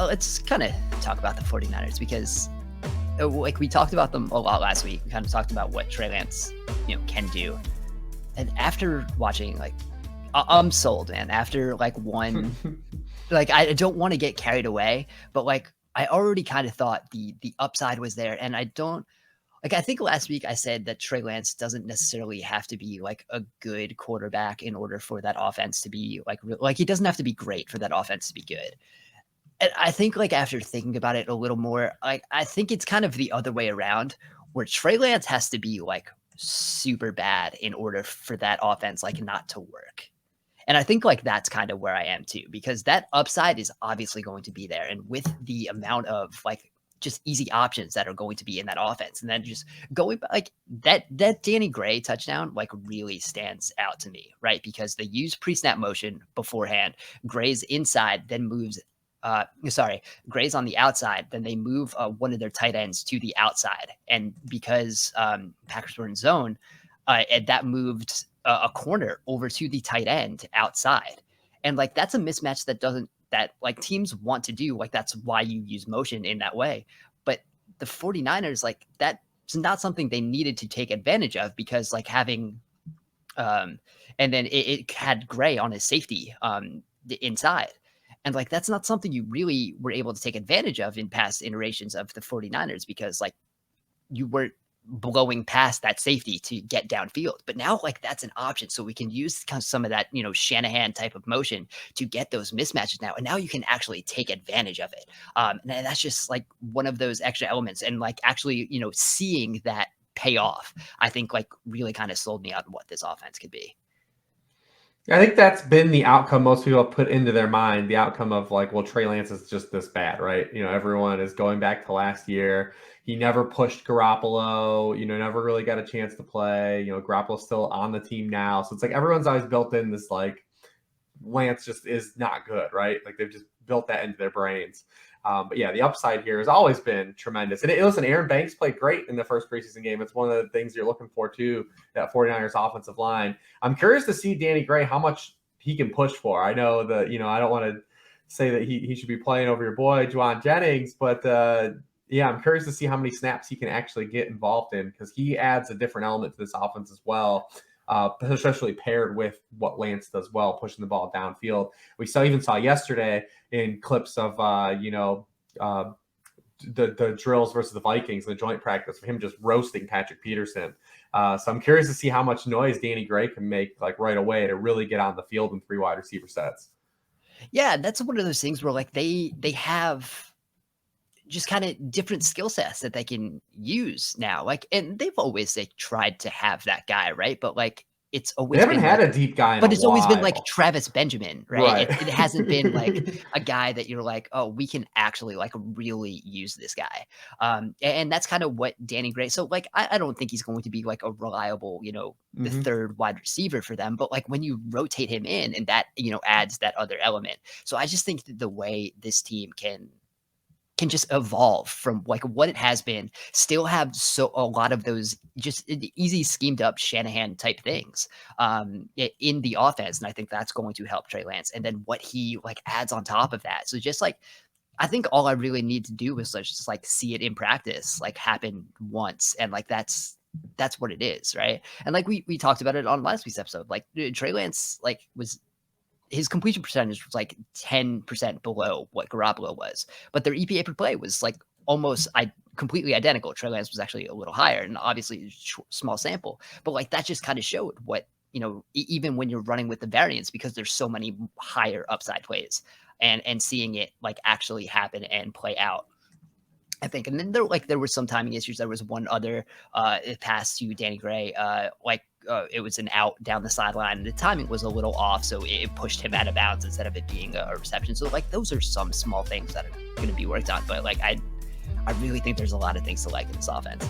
Well, let's kind of talk about the 49ers because like we talked about them a lot last week. We kind of talked about what Trey Lance, can do. And after watching, like, I'm sold, man. After like one, like I don't want to get carried away, but like I already kind of thought the upside was there, and I don't like. I think last week I said that Trey Lance doesn't necessarily have to be like a good quarterback in order for that offense to be like he doesn't have to be great for that offense to be good. And I think like after thinking about it a little more, like I think it's kind of the other way around, where Trey Lance has to be like super bad in order for that offense like not to work. And I think like that's kind of where I am too, because that upside is obviously going to be there. And with the amount of like just easy options that are going to be in that offense, and then just going like that Danny Gray touchdown like really stands out to me, right? Because they use pre-snap motion beforehand. Gray's inside, then moves Gray's on the outside, then they move one of their tight ends to the outside. And because Packers were in zone, and that moved a corner over to the tight end outside. And like, that's a mismatch that like teams want to do. Like, that's why you use motion in that way. But the 49ers, like that's not something they needed to take advantage of, because like having, and then it had Gray on his safety the inside. And like, that's not something you really were able to take advantage of in past iterations of the 49ers, because like you weren't blowing past that safety to get downfield. But now like that's an option. So we can use kind of some of that, Shanahan type of motion to get those mismatches now. And now you can actually take advantage of it. And that's just like one of those extra elements. And like actually, seeing that pay off, I think like really kind of sold me on what this offense could be. I think that's been the outcome most people have put into their mind, the outcome of like, well, Trey Lance is just this bad, right? Everyone is going back to last year. He never pushed Garoppolo, never really got a chance to play. Garoppolo's still on the team now. So it's like everyone's always built in this like Lance just is not good, right? Like they've just built that into their brains. But yeah, the upside here has always been tremendous. And listen, Aaron Banks played great in the first preseason game. It's one of the things you're looking for too, that 49ers offensive line. I'm curious to see Danny Gray, how much he can push for. I know that, I don't want to say that he should be playing over your boy, Juwan Jennings, but yeah, I'm curious to see how many snaps he can actually get involved in, because he adds a different element to this offense as well. Especially paired with what Lance does well, pushing the ball downfield. We even saw yesterday in clips of the drills versus the Vikings, the joint practice, for him just roasting Patrick Peterson. So I'm curious to see how much noise Danny Gray can make like right away to really get on the field in 3 wide receiver sets. Yeah, that's one of those things where like they have just kind of different skill sets that they can use now. Like, and they've always like tried to have that guy, right? But like, it's always they haven't been had like, a deep guy, but it's always been like Travis Benjamin, right? Right. It hasn't been like a guy that you're like, oh, we can actually like really use this guy. And that's kind of what Danny Gray. So like, I don't think he's going to be like a reliable, the third wide receiver for them. But like when you rotate him in, and that, adds that other element. So I just think that the way this team can just evolve from like what it has been, still have a lot of those just easy schemed up Shanahan type things in the offense. And I think that's going to help Trey Lance. And then what he like adds on top of that. So just like, I think all I really need to do is just like see it in practice, like happen once. And like, that's what it is. Right. And like we talked about it on last week's episode, like Trey Lance, like his completion percentage was like 10% below what Garoppolo was, but their EPA per play was like almost completely identical. Trey Lance was actually a little higher, and obviously small sample, but like that just kind of showed what, even when you're running with the variance, because there's so many higher upside plays, and seeing it like actually happen and play out, I think. And then there were some timing issues. There was one other pass to Danny Gray, it was an out down the sideline, and the timing was a little off, so it pushed him out of bounds instead of it being a reception. So like those are some small things that are going to be worked on, but like I really think there's a lot of things to like in this offense.